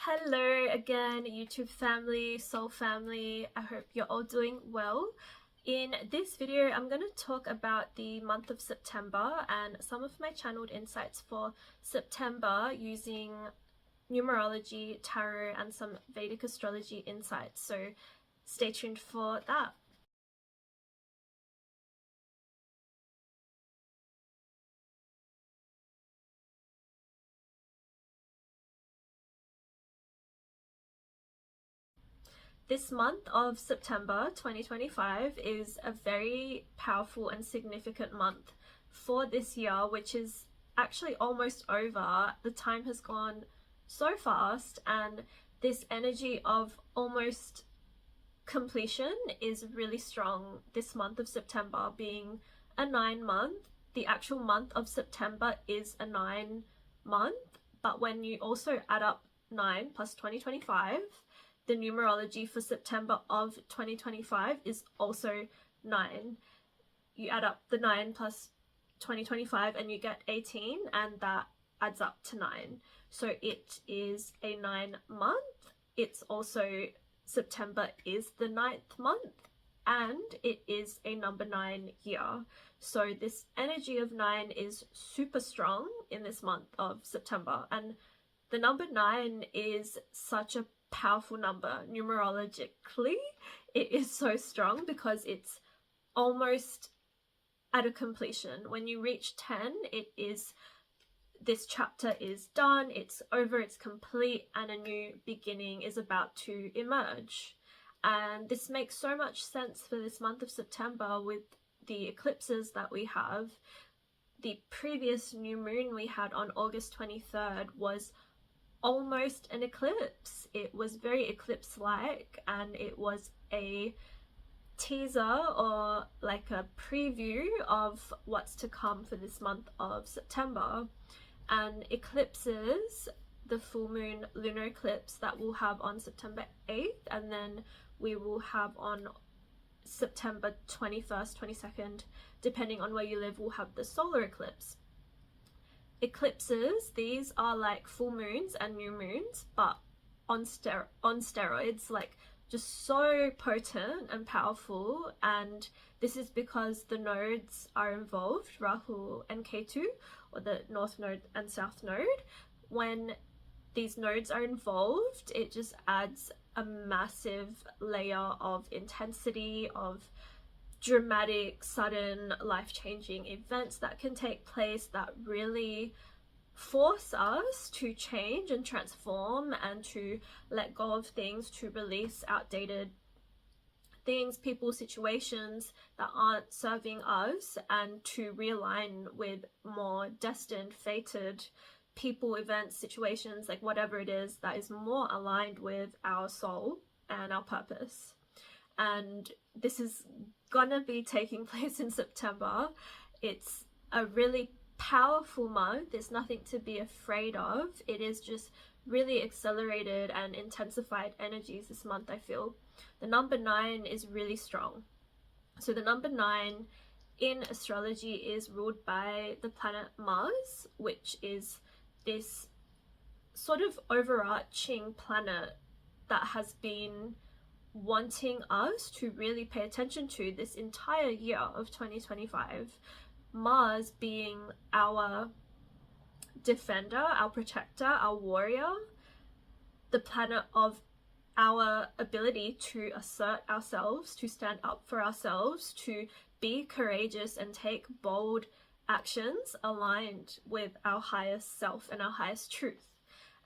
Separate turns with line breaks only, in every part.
Hello again, YouTube family, soul family. I hope you're all doing well. In this video, I'm going to talk about the month of September and some of my channeled insights for September using numerology, tarot, and some Vedic astrology insights. So stay tuned for that. This month of September 2025 is a very powerful and significant month for this year, which is actually almost over. The time has gone so fast, and this energy of almost completion is really strong this month of September, being a 9-month. The actual month of September is a 9-month, but when you also add up 9 plus 2025, the numerology for September of 2025 is also 9. You add up the 9 plus 2025 and you get 18, and that adds up to 9. So it is a 9-month. It's also, September is the 9th month, and it is a number 9 year. So this energy of 9 is super strong in this month of September, and the number 9 is such a powerful number. Numerologically, it is so strong because it's almost at a completion. When you reach 10, it is, this chapter is done, it's over, it's complete, and a new beginning is about to emerge. And this makes so much sense for this month of September with the eclipses that we have. The previous new moon we had on August 23rd was almost an eclipse. It was very eclipse-like, and it was a teaser or like a preview of what's to come for this month of September. And eclipses, the full moon lunar eclipse that we'll have on September 8th, and then we will have on September 21st, 22nd, depending on where you live, we'll have the solar eclipse. Eclipses, these are like full moons and new moons, but on steroids, like just so potent and powerful. And this is because the nodes are involved, Rahu and Ketu, or the north node and south node. When these nodes are involved, it just adds a massive layer of intensity, of dramatic, sudden, life-changing events that can take place that really force us to change and transform and to let go of things, to release outdated things, people, situations that aren't serving us, and to realign with more destined, fated people, events, situations, like whatever it is that is more aligned with our soul and our purpose. And this is gonna be taking place in September. It's a really powerful month. There's nothing to be afraid of. It is just really accelerated and intensified energies this month, I feel. The number 9 is really strong. So the number 9 in astrology is ruled by the planet Mars, which is this sort of overarching planet that has been wanting us to really pay attention to this entire year of 2025. Mars being our defender, our protector, our warrior, the planet of our ability to assert ourselves, to stand up for ourselves, to be courageous and take bold actions aligned with our highest self and our highest truth.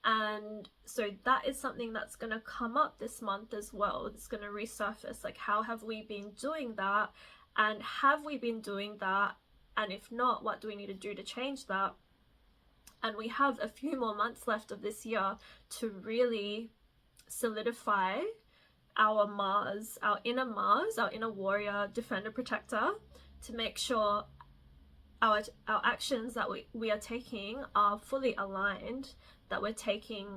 And so that is something that's going to come up this month as well. It's going to resurface, like, how have we been doing that, and have we been doing that, and if not, what do we need to do to change that? And we have a few more months left of this year to really solidify our Mars, our inner warrior, defender, protector, to make sure our actions that we are taking are fully aligned, that we're taking,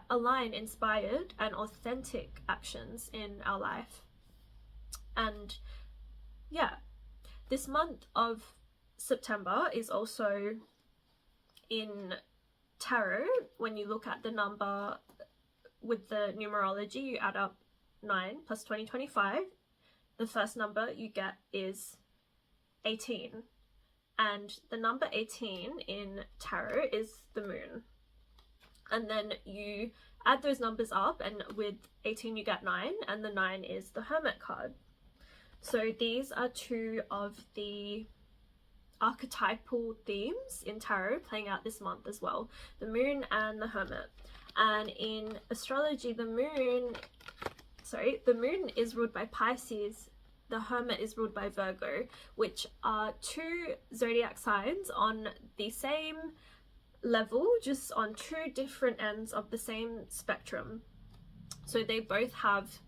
aligned, inspired, and authentic actions in our life. And this month of September is also, in tarot, when you look at the number with the numerology, you add up 9 plus 2025. The first number you get is 18. And the number 18 in tarot is the moon. And then you add those numbers up, and with 18 you get 9, and the 9 is the Hermit card. So these are two of the archetypal themes in tarot playing out this month as well, the moon and the Hermit. And in astrology, the moon is ruled by Pisces, the Hermit is ruled by Virgo, which are two zodiac signs on the same level, just on two different ends of the same spectrum. So they both have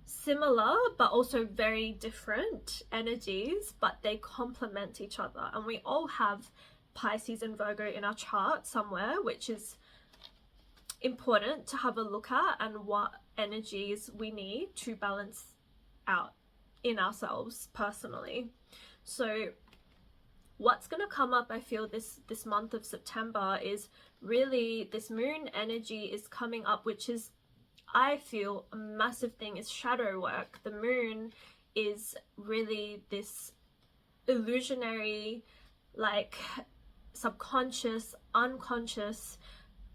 similar but also very different energies, but they complement each other. And we all have Pisces and Virgo in our chart somewhere, which is important to have a look at, and what energies we need to balance out in ourselves personally. So what's going to come up, I feel, this month of September is really this moon energy is coming up, which is, I feel, a massive thing, is shadow work. The moon is really this illusionary, like subconscious, unconscious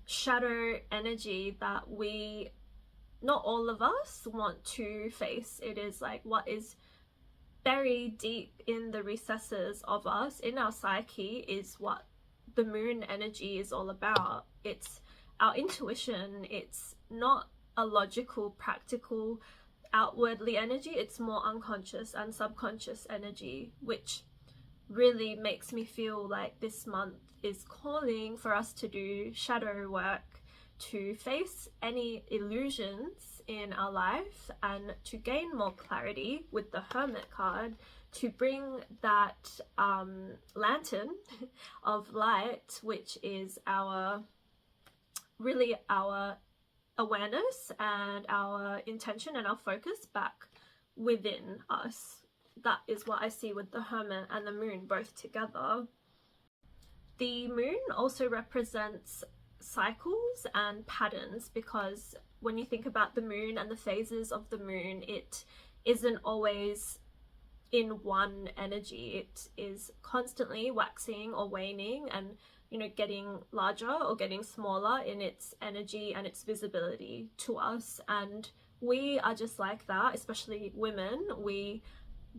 shadow energy that we, not all of us, want to face. It is like what is buried deep in the recesses of us, in our psyche, is what the moon energy is all about. It's our intuition. It's not a logical, practical, outwardly energy. It's more unconscious and subconscious energy, which really makes me feel like this month is calling for us to do shadow work, to face any illusions in our life, and to gain more clarity with the Hermit card, to bring that lantern of light, which is our awareness and our intention and our focus, back within us. That is what I see with the Hermit and the moon both together. The moon also represents cycles and patterns, because when you think about the moon and the phases of the moon, it isn't always in one energy. It is constantly waxing or waning, and getting larger or getting smaller in its energy and its visibility to us. And we are just like that, especially women. We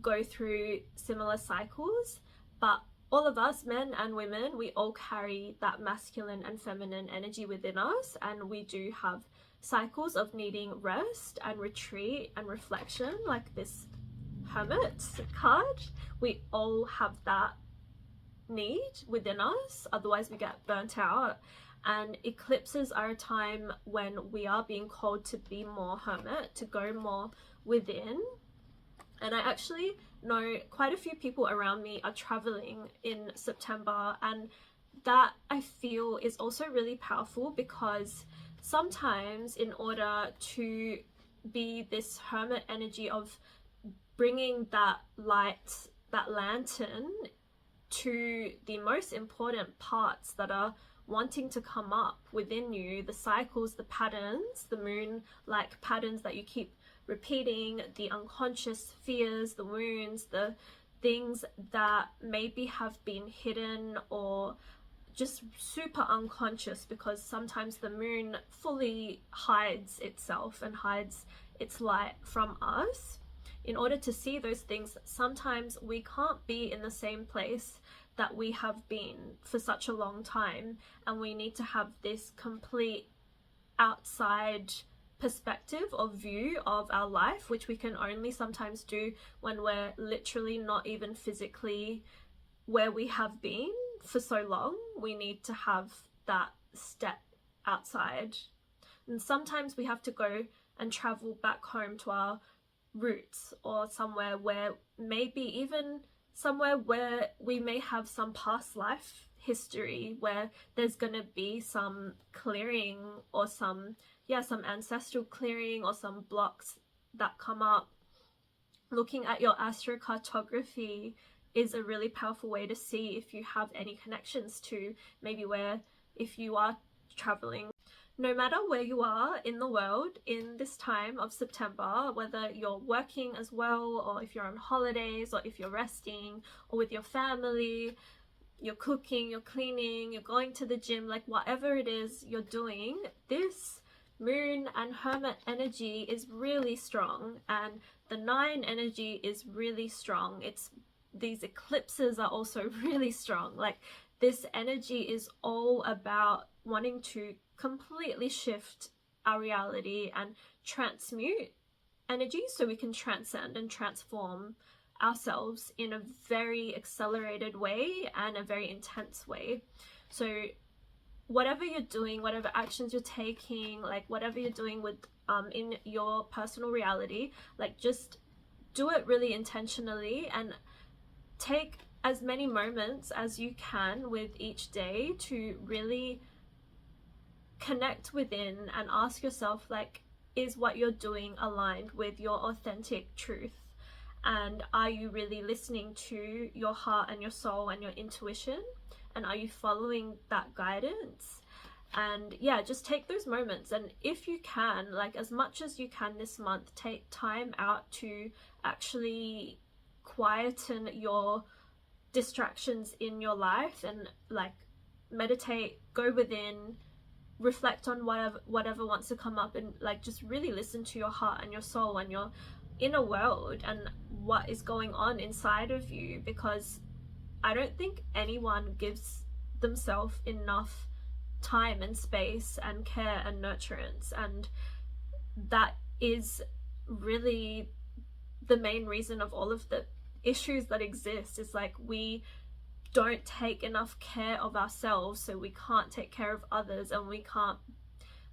go through similar cycles, but all of us, men and women, we all carry that masculine and feminine energy within us, and we do have cycles of needing rest and retreat and reflection, like this Hermit card. We all have that need within us, otherwise we get burnt out. And eclipses are a time when we are being called to be more hermit, to go more within. And I actually know quite a few people around me are traveling in September, and that, I feel, is also really powerful, because sometimes in order to be this hermit energy of bringing that light, that lantern, to the most important parts that are wanting to come up within you, the cycles, the patterns, the moon-like patterns that you keep repeating, the unconscious fears, the wounds, the things that maybe have been hidden or just super unconscious, because sometimes the moon fully hides itself and hides its light from us. In order to see those things, sometimes we can't be in the same place that we have been for such a long time, and we need to have this complete outside perspective or view of our life, which we can only sometimes do when we're literally not even physically where we have been for so long. We need to have that step outside, and sometimes we have to go and travel back home to our roots, or somewhere where maybe even somewhere where we may have some past life history, where there's gonna be some clearing or some ancestral clearing or some blocks that come up. Looking at your astrocartography is a really powerful way to see if you have any connections to maybe where, if you are traveling. no matter where you are in the world in this time of September, whether you're working as well, or if you're on holidays, or if you're resting, or with your family, you're cooking, you're cleaning, you're going to the gym, like whatever it is you're doing, this moon and hermit energy is really strong, and the 9 energy is really strong. It's these eclipses are also really strong. Like this energy is all about wanting to completely shift our reality and transmute energy so we can transcend and transform ourselves in a very accelerated way and a very intense way. So whatever you're doing, whatever actions you're taking, like whatever you're doing with in your personal reality, like just do it really intentionally and take as many moments as you can with each day to really connect within and ask yourself, like, is what you're doing aligned with your authentic truth? And are you really listening to your heart and your soul and your intuition? And are you following that guidance? And yeah, just take those moments, and if you can, like as much as you can this month, take time out to actually quieten your distractions in your life and like meditate, go within, reflect on whatever wants to come up, and like just really listen to your heart and your soul and your inner world and what is going on inside of you, because I don't think anyone gives themselves enough time and space and care and nurturance, and that is really the main reason of all of the issues that exist. Is like we don't take enough care of ourselves, so we can't take care of others, and we can't,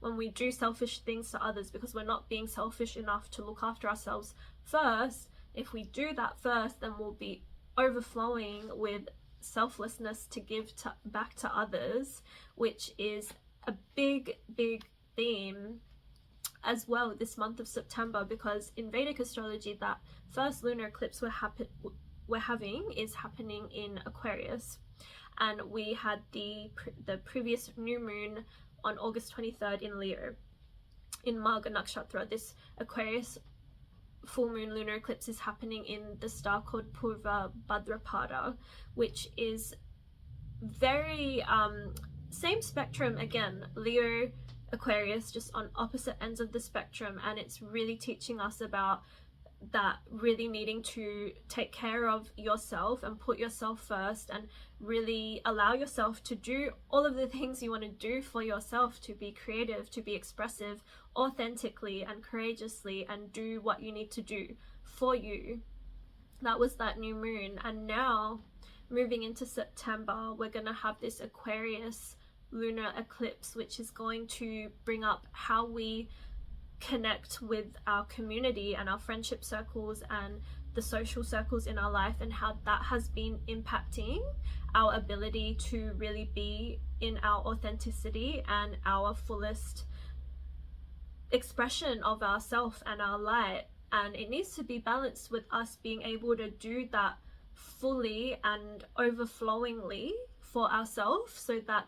when we do selfish things to others, because we're not being selfish enough to look after ourselves first. If we do that first, then we'll be overflowing with selflessness to give back to others, which is a big theme as well this month of September, because in Vedic astrology that first lunar eclipse we're having is happening in Aquarius, and we had the previous new moon on August 23rd in Leo in Magha Nakshatra. This Aquarius full moon lunar eclipse is happening in the star called Purva Bhadrapada, which is very same spectrum again, Leo, Aquarius, just on opposite ends of the spectrum, and it's really teaching us about that really needing to take care of yourself and put yourself first, and really allow yourself to do all of the things you want to do for yourself, to be creative, to be expressive authentically and courageously, and do what you need to do for you. That was that new moon. And now moving into September, we're going to have this Aquarius lunar eclipse, which is going to bring up how we connect with our community and our friendship circles and the social circles in our life, and how that has been impacting our ability to really be in our authenticity and our fullest expression of ourself and our light. And it needs to be balanced with us being able to do that fully and overflowingly for ourselves, so that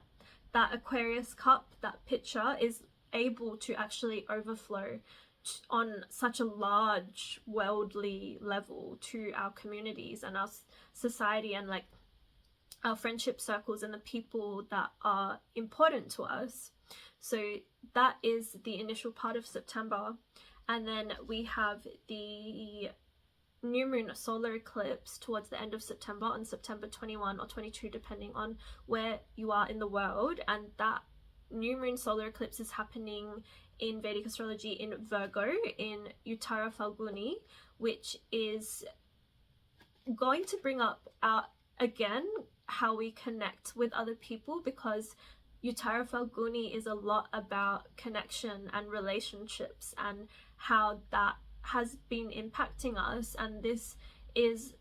that Aquarius cup, that pitcher, is able to actually overflow on such a large worldly level to our communities and our society, and like our friendship circles and the people that are important to us. So that is the initial part of September. And then we have the new moon solar eclipse towards the end of September, on September 21 or 22 depending on where you are in the world. And that new moon solar eclipse is happening in Vedic astrology in Virgo, in Uttara Phalguni, which is going to bring up again how we connect with other people, because Uttara Phalguni is a lot about connection and relationships and how that has been impacting us. And this is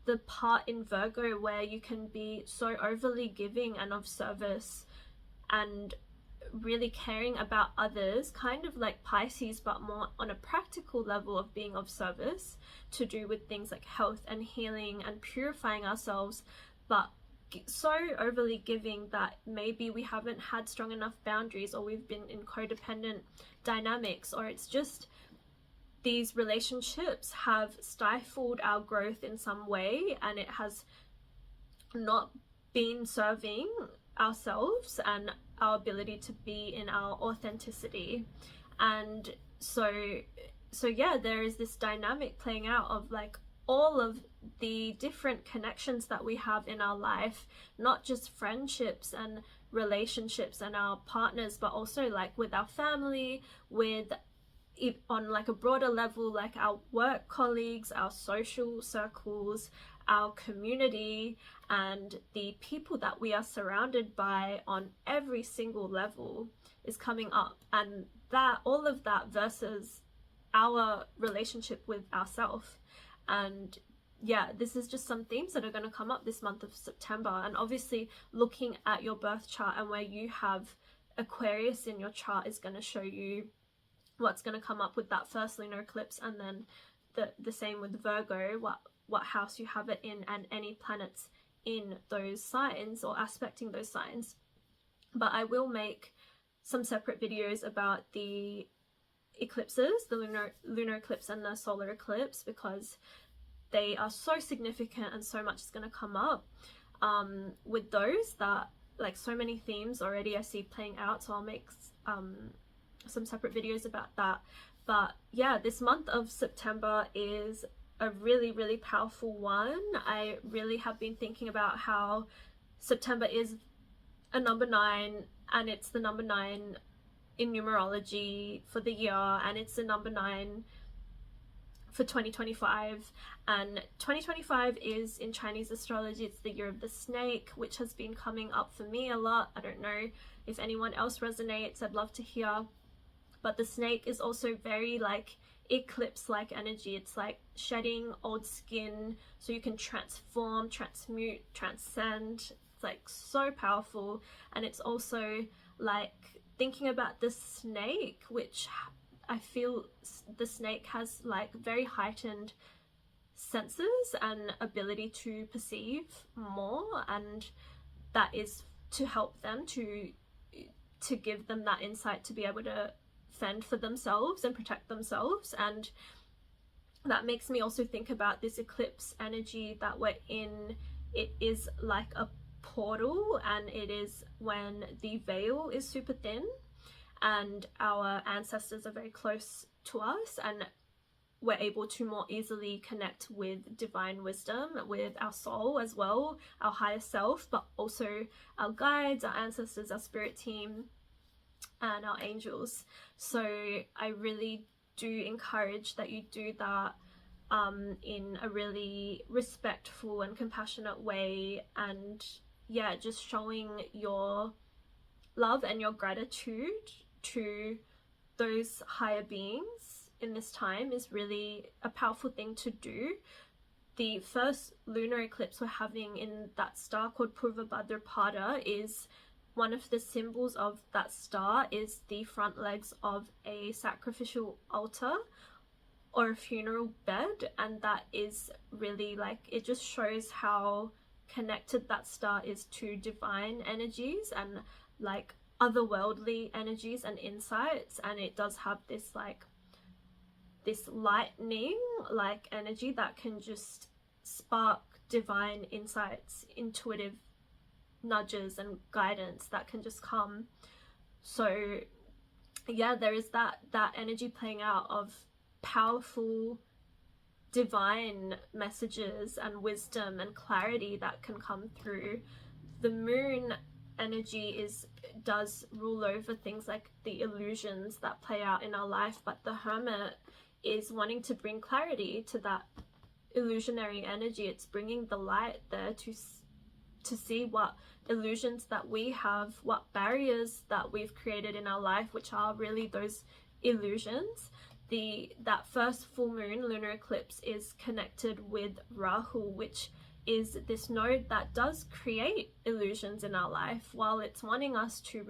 the part in Virgo where you can be so overly giving and of service and really caring about others, kind of like Pisces, but more on a practical level of being of service, to do with things like health and healing and purifying ourselves, but so overly giving that maybe we haven't had strong enough boundaries, or we've been in codependent dynamics, or it's just these relationships have stifled our growth in some way, and it has not been serving ourselves and our ability to be in our authenticity. And so yeah, there is this dynamic playing out of like all of the different connections that we have in our life, not just friendships and relationships and our partners, but also like with our family, with on like a broader level, like our work colleagues, our social circles, our community, and the people that we are surrounded by on every single level is coming up. And that, all of that versus our relationship with ourselves. And yeah, this is just some themes that are going to come up this month of September. And obviously looking at your birth chart and where you have Aquarius in your chart is going to show you what's going to come up with that first lunar eclipse, and then the same with Virgo, what house you have it in, and any planets in those signs or aspecting those signs. But I will make some separate videos about the eclipses, the lunar eclipse and the solar eclipse, because they are so significant and so much is going to come up with those, that like so many themes already I see playing out. So I'll make some separate videos about that. But yeah, this month of September is a really, really powerful one. I really have been thinking about how September is a number 9, and it's the number 9 in numerology for the year, and it's the number 9 for 2025. And 2025 is, in Chinese astrology, it's the year of the snake, which has been coming up for me a lot. I don't know if anyone else resonates, I'd love to hear. But the snake is also very like eclipse like energy. It's like shedding old skin so you can transform, transmute, transcend. It's like so powerful. And it's also like thinking about the snake, which I feel the snake has like very heightened senses and ability to perceive more, and that is to help them to give them that insight to be able to fend for themselves and protect themselves. And that makes me also think about this eclipse energy that we're in. It is like a portal, and it is when the veil is super thin and our ancestors are very close to us, and we're able to more easily connect with divine wisdom, with our soul as well, our higher self, but also our guides, our ancestors, our spirit team, and our angels. So I really do encourage that you do that in a really respectful and compassionate way, and yeah, just showing your love and your gratitude to those higher beings in this time is really a powerful thing to do. The first lunar eclipse we're having in that star called Purva Bhadrapada is one of the symbols of that star is the front legs of a sacrificial altar or a funeral bed, and that is really like, it just shows how connected that star is to divine energies and like otherworldly energies and insights. And it does have this like this lightning like energy that can just spark divine insights, intuitive nudges and guidance that can just come. So yeah, there is that energy playing out of powerful divine messages and wisdom and clarity that can come through. The moon energy does rule over things like the illusions that play out in our life, but the hermit is wanting to bring clarity to that illusionary energy. It's bringing the light there to see what illusions that we have, what barriers that we've created in our life, which are really those illusions. That first full moon lunar eclipse is connected with Rahu, which is this node that does create illusions in our life. While it's wanting us to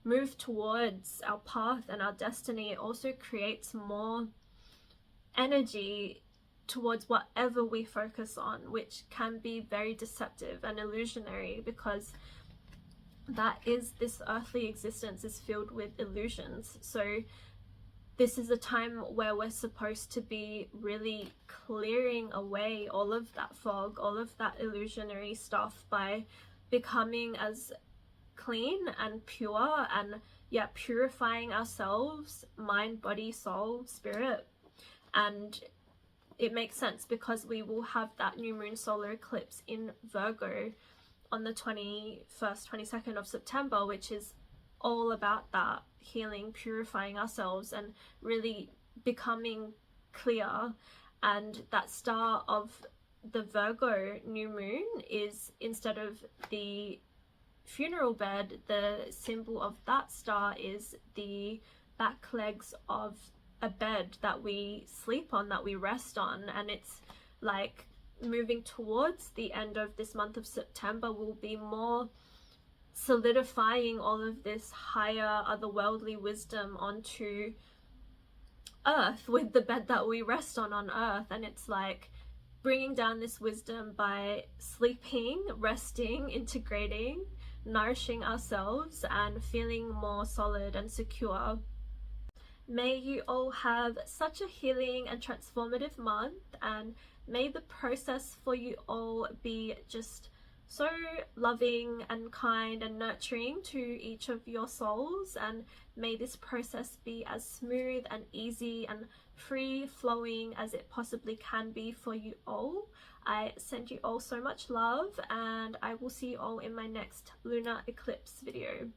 move towards our path and our destiny, it also creates more energy towards whatever we focus on, which can be very deceptive and illusionary, because that is, this earthly existence is filled with illusions. So this is a time where we're supposed to be really clearing away all of that fog, all of that illusionary stuff, by becoming as clean and pure, and purifying ourselves, mind, body, soul, spirit. And it makes sense because we will have that new moon solar eclipse in Virgo on the 21st, 22nd of September, which is all about that healing, purifying ourselves, and really becoming clear. And that star of the Virgo new moon is, instead of the funeral bed, the symbol of that star is the back legs of a bed that we sleep on, that we rest on. And it's like moving towards the end of this month of September, will be more solidifying all of this higher otherworldly wisdom onto earth, with the bed that we rest on earth. And it's like bringing down this wisdom by sleeping, resting, integrating, nourishing ourselves, and feeling more solid and secure. May you all have such a healing and transformative month, and may the process for you all be just so loving and kind and nurturing to each of your souls, and may this process be as smooth and easy and free flowing as it possibly can be for you all. I send you all so much love, and I will see you all in my next lunar eclipse video.